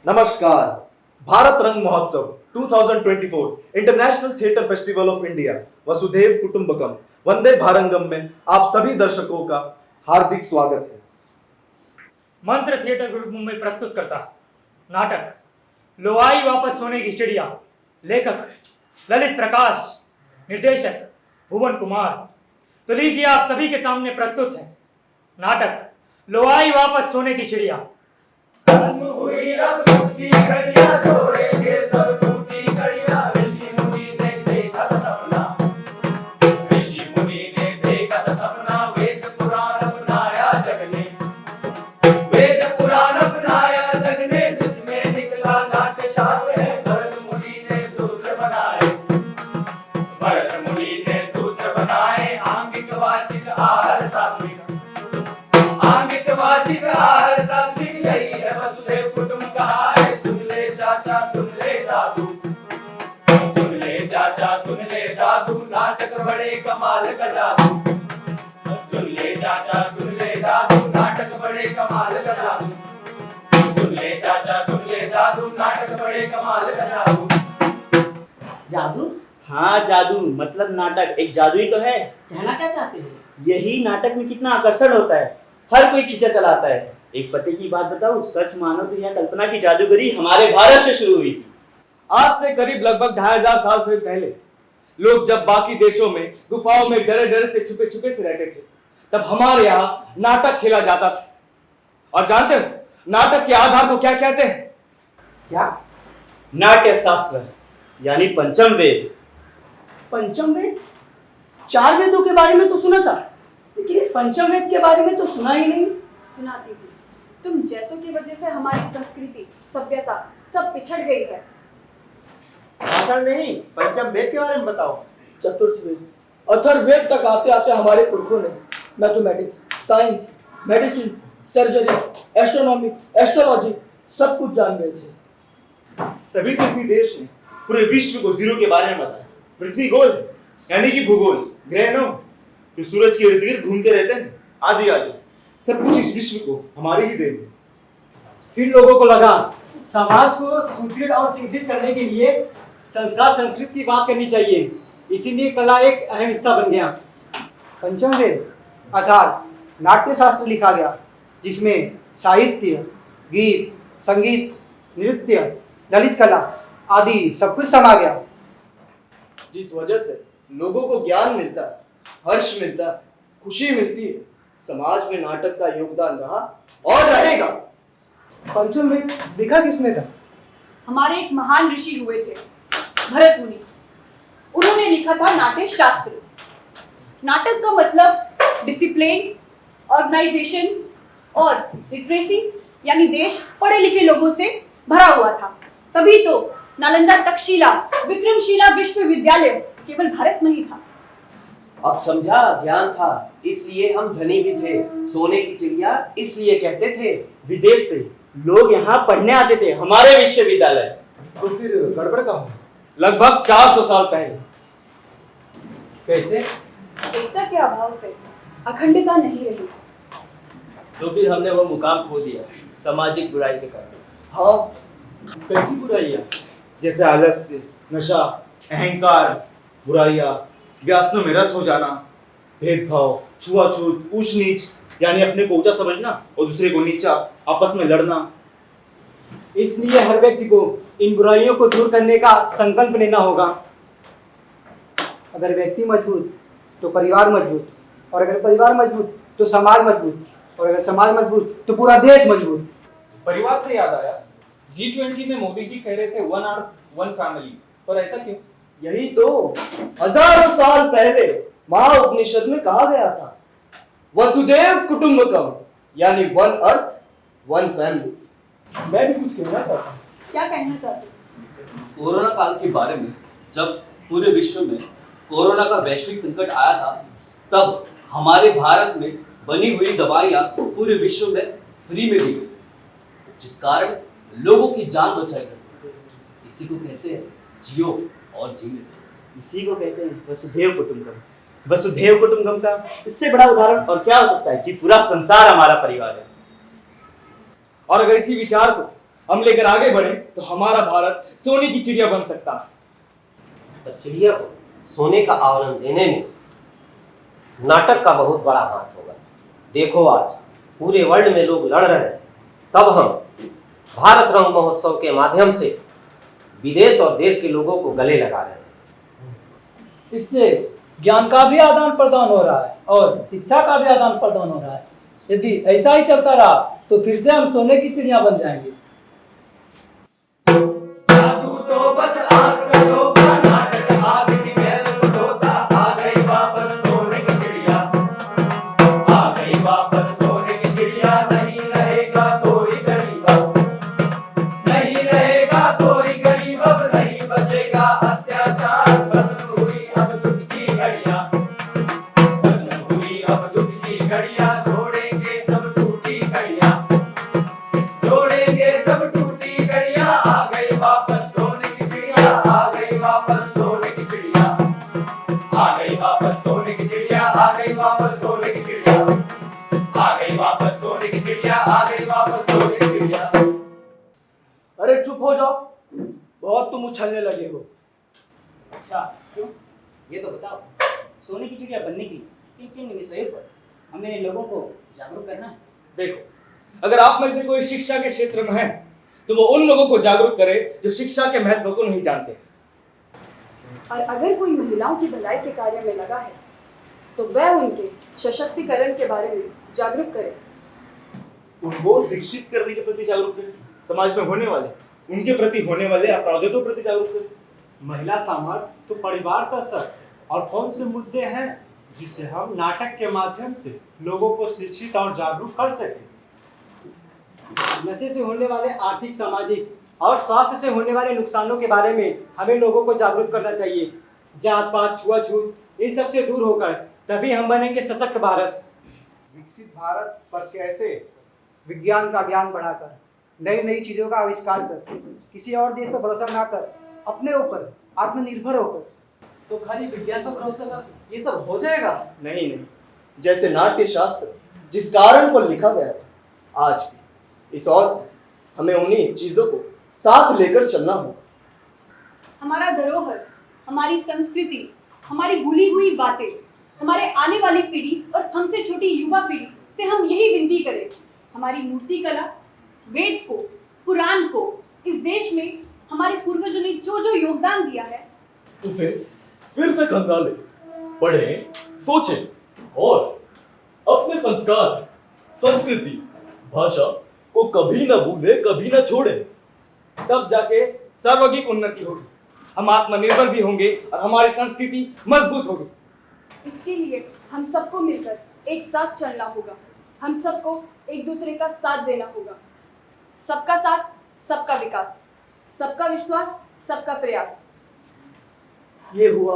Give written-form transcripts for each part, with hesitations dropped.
नमस्कार। भारत रंग महोत्सव 2024 international theatre festival of India वसुधैव कुटुंबकम वंदे भारंगम में आप सभी दर्शकों का हार्दिक स्वागत है। मंत्र थिएटर ग्रुप मुंबई प्रस्तुत करता नाटक लो आई वापस सोने की चिड़िया। लेखक ललित प्रकाश, निर्देशक भुवन कुमार। तो लीजिए आप सभी के सामने प्रस्तुत है नाटक लो आई वापस सोने की चिड़िया। हुई अब टूटी कड़िया, जोड़ेंगे सब टूटी कड़िया। ऋषि मुनि ने देखा था सपना, ऋषि मुनि ने देखा था सपना। वेद पुराण अपनाया जग ने, वेद पुराण अपनाया जग ने। जिसमें निकला नाट्य शास्त्र है। भरत मुनि ने सूत्र बनाए, भरत मुनि ने सूत्र बनाए। आंगिक वाचिक आहार सात्विक, आंगिक वाचिक आहार सात्विक। यही है वसुधैव कुटुंब कहा है। सुन ले चाचा सुन ले दादू, सुन ले चाचा सुन ले दादू। नाटक बड़े कमाल का जादू, सुन ले चाचा सुन ले दादू। नाटक बड़े कमाल का जादू, सुन ले चाचा सुन ले दादू। नाटक बड़े कमाल का जादू। जादू? हाँ जादू मतलब नाटक एक जादू ही तो है। कहना क्या चाहते हैं? यही नाटक में कितना आकर्षण होता है, हर कोई खींचा चलाता है। एक पते की बात बताऊं, सच मानो तो यह कल्पना की जादूगरी हमारे भारत से शुरू हुई थी। आज से करीब लगभग 2500 साल से पहले लोग जब बाकी देशों में गुफाओं में डरे डरे से छुपे छुपे से रहते थे, तब हमारे यहाँ नाटक खेला जाता था। और जानते हो नाटक के आधार को क्या कहते हैं? क्या? नाट्य शास्त्र यानी पंचम वेद। पंचम वेद? 4 वेदों के बारे में तो सुना था, लेकिन पंचम वेद के बारे में तो सुना ही नहीं। सुनाती थी, तुम जैसों की वजह से हमारी संस्कृति सभ्यता सब पिछड़ गई है। भाषण नहीं, पंचम वेद के बारे में बताओ। चतुर्थ वेद, अथर्ववेद तक आते आते हमारे पुरखों ने mathematics, science, medicine, surgery, astronomy, astrology सब कुछ जान गए थे। तभी तो इसी देश ने पूरे विश्व को जीरो के बारे में बताया। पृथ्वी गोल है, यानी कि भूगोल, ग्रह नौ जो सूरज के इर्द गिर्द घूमते रहते हैं, आदि आदि सब कुछ इस विश्व को हमारी ही देन है। फिर लोगों को लगा समाज को सुदृढ़ और संगठित करने के लिए संस्कार संस्कृति की बात करनी चाहिए, इसीलिए कला एक अहम हिस्सा बन गया। पंचम वेद अर्थात नाट्य शास्त्र लिखा गया, जिसमें साहित्य, गीत, संगीत, नृत्य, ललित कला आदि सब कुछ समा गया। जिस वजह से लोगों को ज्ञान मिलता है, हर्ष मिलता है, खुशी मिलती है। समाज में नाटक का योगदान रहा और रहेगा। पंचम वेद लिखा किसने था? हमारे एक महान ऋषि हुए थे, भरत मुनि। उन्होंने लिखा था नाट्य शास्त्र। नाटक का मतलब डिसिप्लिन, ऑर्गेनाइजेशन और लिटरेसी यानी देश पढ़े लिखे लोगों से भरा हुआ था। तभी तो नालंदा, तक्षशिला, विक्रमशिला विश्वविद्यालय केवल भारत में ही था। अब समझा, ज्ञान था इसलिए हम धनी भी थे। सोने की चिड़िया इसलिए कहते थे। विदेश से लोग यहाँ पढ़ने आते थे हमारे विश्वविद्यालय। तो फिर गड़बड़ का हो? लगभग 400 साल पहले। कैसे? एकता के अभाव से अखंडता नहीं रही। तो फिर हमने वो मुकाम खो दिया सामाजिक बुराई के कारण। हाँ, कैसी बुराइयां? जैसे आलस्य, नशा, अहंकार, बुराइयां, व्यसनों में रत हो जाना, भेदभाव, छुआछूत, ऊंच नीच यानी अपने को ऊंचा समझना और दूसरे को नीचा, आपस में लड़ना। इसलिए हर व्यक्ति को इन बुराइयों को दूर करने का संकल्प लेना होगा। अगर व्यक्ति मजबूत तो परिवार मजबूत, और अगर परिवार मजबूत तो समाज मजबूत, और अगर समाज मजबूत तो पूरा देश मजबूत। परिवार से याद आया, G20 में मोदी जी कह रहे थे वन अर्थ वन फैमिली, और ऐसा क्यों? यही तो हजारों साल पहले महाउपनिषद में कहा गया था, वसुधैव कुटुंबकम यानी वन अर्थ वन फैमिली। मैं भी कुछ कहना चाहता हूँ। क्या कहना चाहते हो? कोरोना काल के बारे में जब पूरे विश्व में कोरोना का वैश्विक संकट आया था, तब हमारे भारत में बनी हुई दवाइयाँ पूरे विश्व में फ्री में दी गई, जिस कारण लोगों की जान बचाई जा सके। इसी को कहते हैं जियो और जीने। इसी को कहते हैं वसुधैव कुटुंबकम। वसुधैव कुटुंबकम का इससे बड़ा उदाहरण और क्या हो सकता है कि पूरा संसार हमारा परिवार है। और अगर इसी विचार को हम लेकर आगे बढ़े तो हमारा भारत सोने की चिड़िया बन सकता है। पर चिड़िया को सोने का आवरण देने में नाटक का बहुत बड़ा हाथ होगा। देखो आज पूरे वर्ल्ड में लोग लड़ रहे हैं, तब हम भारत रंग महोत्सव के माध्यम से विदेश और देश के लोगों को गले लगा रहे हैं। इससे ज्ञान का भी आदान प्रदान हो रहा है और शिक्षा का भी आदान प्रदान हो रहा है। यदि ऐसा ही चलता रहा तो फिर से हम सोने की चिड़िया बन जाएंगे। जादू तो बस आग का धोखा, नाटक आग की मैल को धोता। आ गई वापस सोने की चिड़िया, आ गई वापस सोने की चिड़िया। नहीं रहेगा कोई गरीब अब, नहीं रहेगा कोई गरीब अब, नहीं बचेगा अत्याचार। बदलू हुई अब दुख की घड़ियां, बदलू हुई अब दुख की घड़ियां। जोड़ेंगे सब टूटी घड़ियां, जोड़ेंगे सब टूटी घड़ियां। आ गई वापस सोने की चिड़िया, आ गई वापस सोने की चिड़िया, आ गई वापस सोने की चिड़िया, आ गई वापस सोने की चिड़िया, आ गई वापस सोने की चिड़िया, आ गई वापस सोने की चिड़िया। अरे चुप हो जाओ, बहुत तुम उछलने लगे हो। अच्छा क्यों, ये तो बताओ, सोने की चिड़िया बनने के लिए किन किन विषयों पर हमें लोगों को जागरूक करना है? देखो, अगर आप में से कोई शिक्षा के क्षेत्र में है तो वो उन लोगों को जागरूक करे जो शिक्षा के महत्व को नहीं जानते। और अगर कोई महिलाओं की भलाई के कार्य में लगा है तो वह उनके सशक्तिकरण के बारे में जागरूक करे। उनको शिक्षित करने के प्रति जागरूक करें, समाज में होने वाले उनके प्रति होने वाले अपराधों के प्रति जागरूक करें। महिला सामर्थ्य तो परिवार सशक्त और कौन से मुद्दे हैं जिसे हम नाटक के माध्यम से लोगों को शिक्षित और जागरूक कर सकें। नशे से होने वाले आर्थिक, सामाजिक और स्वास्थ्य से होने वाले नुकसानों के बारे में हमें लोगों को जागरूक करना चाहिए। जात पात, छुआछूत इन सब से दूर होकर तभी हम बनेंगे सशक्त भारत। विकसित भारत पर कैसे? विज्ञान का ज्ञान बढ़ाकर, नई नई चीजों का आविष्कार कर, किसी और देश पर भरोसा ना कर, अपने ऊपर आत्मनिर्भर होकर। तो खाली विज्ञान पर भरोसा कर ये सब हो जाएगा? नहीं नहीं, जैसे नाट्य शास्त्र जिस कारण पर लिखा गया था, आज भी इस और हमें उन्हीं चीजों को साथ लेकर चलना होगा। हमारा धरोहर, हमारी संस्कृति, हमारी भूली हुई बातें, हमारे आने वाली पीढ़ी और हमसे छोटी युवा पीढ़ी से हम यही विनती करें, हमारी मूर्ति कला, वेद को, पुराण को, इस देश में हमारे पूर्वजों ने जो जो योगदान दिया है, उसे फिर से खंगालें, पढ़ें, सोचें और अपने संस्कार, संस्कृति, भाषा को कभी ना भूले, कभी ना छोड़े। तब जाके सर्वांगीण उन्नति होगी, हम आत्मनिर्भर भी होंगे और हमारी संस्कृति मजबूत होगी। इसके लिए हम सबको मिलकर एक साथ चलना होगा। हम सबको एक दूसरे का साथ देना होगा। सबका साथ, सबका विकास, सबका विश्वास, सबका प्रयास। ये हुआ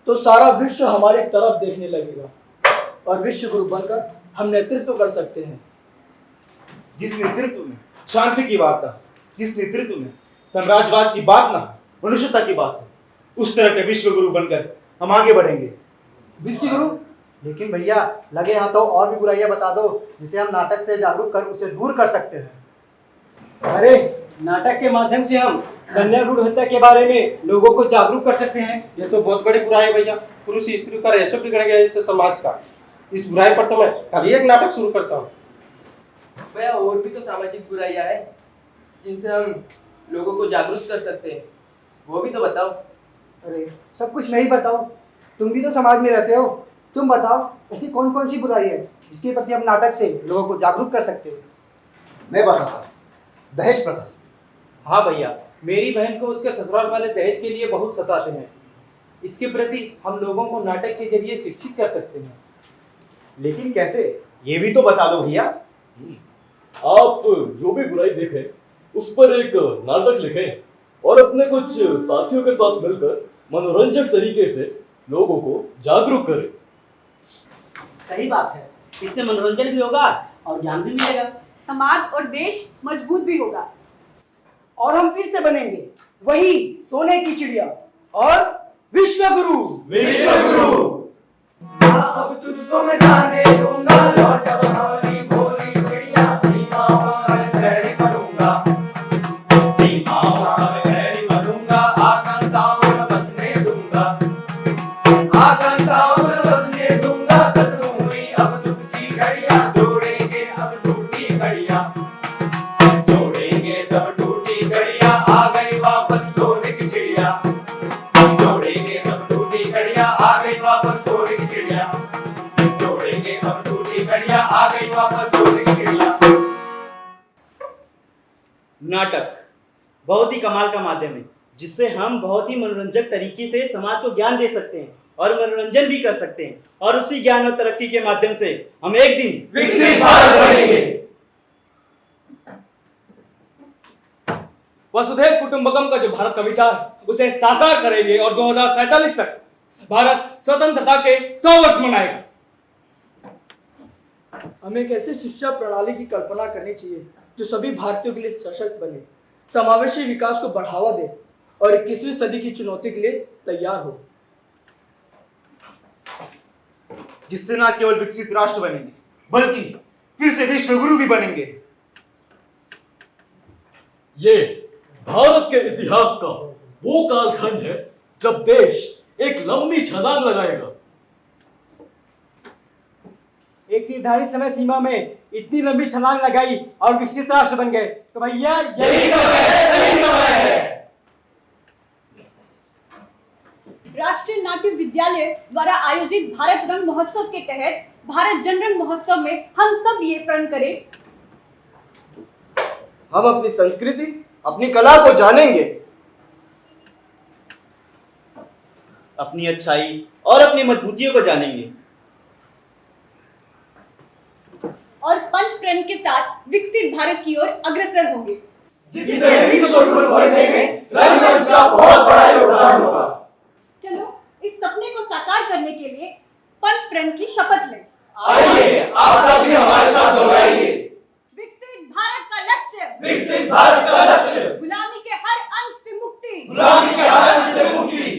तो सारा विश्व हमारे तरफ देखने लगेगा और विश्व गुरु बनकर हम नेतृत्व कर सकते हैं। जिस नेतृत्व में शांति की वार्ता, जिस नेतृत्व में साम्राज्यवाद की बात ना, मनुष्यता की बात हो, उस तरह के विश्व गुरु बनकर हम आगे बढ़ेंगे। विश्व गुरु? लेकिन भैया लगे हाथों और भी बुराइयां बता दो जिसे हम नाटक से जागरूक कर उसे दूर कर सकते हैं। अरे नाटक के माध्यम से हम कन्या भ्रूण हत्या के बारे में लोगों को जागरूक कर सकते हैं। ये तो बहुत बड़ी बुराई है भैया, पुरुष स्त्री का रेशो बिगड़ गया इससे समाज का। इस बुराई पर तो मैं कल ही एक नाटक शुरू करता हूँ। भैया और भी तो सामाजिक बुराइयां हैं जिनसे हम लोगों को जागरूक कर सकते हैं, वो भी तो बताओ। अरे सब कुछ मैं ही बताऊं? तुम भी तो समाज में रहते हो, तुम बताओ ऐसी कौन कौन सी बुराई है जिसके प्रति हम नाटक से लोगों को जागरूक कर सकते हैं? मैं बताता, दहेज प्रथा। हाँ भैया, मेरी बहन को उसके ससुराल वाले दहेज के लिए बहुत सताते हैं। इसके प्रति हम लोगों को नाटक के जरिए शिक्षित कर सकते हैं। लेकिन कैसे, ये भी तो बता दो भैया। आप जो भी बुराई देखें उस पर एक नाटक लिखें और अपने कुछ साथियों के साथ मिलकर मनोरंजक तरीके से लोगों को जागरूक करें। सही बात है, इससे मनोरंजन भी होगा और ज्ञान भी मिलेगा। समाज और देश मजबूत भी होगा और हम फिर से बनेंगे वही सोने की चिड़िया और विश्व गुरु। विश्व गुरु। अब तुझको मैं जाने दूंगा, लौट अब हमारी भोली चिड़िया, सीमा पर खड़े करूंगा। कड़ियां, जोड़ेंगे सब टूटी कड़ियां, जोड़ेंगे सब टूटी कड़ियां, आ गई वापस सोने की चिड़िया, जोड़ेंगे सब टूटी कड़ियां, आ गई वापस सोने की चिड़िया, जोड़ेंगे सब टूटी कड़ियां, आ गई वापस सोने की चिड़िया। नाटक बहुत ही कमाल का माध्यम है जिससे हम बहुत ही मनोरंजक तरीके से समाज को ज्ञान दे सकते हैं और मनोरंजन भी कर सकते हैं और उसी ज्ञान और तरक्की के माध्यम से हम एक दिन विकसित भारत बनेंगे। वसुधैव कुटुंबकम का जो भारत का विचार है उसे साकार करेंगे और 2047 तक भारत स्वतंत्रता के 100 वर्ष मनाएगा। हमें एक ऐसी शिक्षा प्रणाली की कल्पना करनी चाहिए जो सभी भारतीयों के लिए सशक्त बने, समावेशी विकास को बढ़ावा दे और 21वीं सदी की चुनौती के लिए तैयार हो, जिससे न केवल विकसित राष्ट्र बनेंगे बल्कि फिर से विश्व गुरु भी बनेंगे। ये भारत के इतिहास का वो कालखंड है जब देश एक लंबी छलांग लगाएगा। एक निर्धारित समय सीमा में इतनी लंबी छलांग लगाई और विकसित राष्ट्र बन गए तो भैया यही समय है, सही समय है। राष्ट्रीय नाट्य विद्यालय द्वारा आयोजित भारत रंग महोत्सव के तहत भारत जन रंग महोत्सव में हम सब ये प्रण करें, हम अपनी संस्कृति, अपनी कला को जानेंगे, अपनी अच्छाई और अपनी मजबूतियों को जानेंगे और पंच प्रण के साथ विकसित भारत की ओर अग्रसर होंगे, जिससे विश्व गुरु बनने में रंगमंच का बहुत बड़ा योगदान होगा। चलो इस सपने को साकार करने के लिए पंच प्रण की शपथ लें। आइए आप सब भी हमारे साथ दोहराइए। विकसित भारत का लक्ष्य, विकसित भारत का लक्ष्य, गुलामी के हर अंश से मुक्ति, गुलामी के हर अंश से मुक्ति,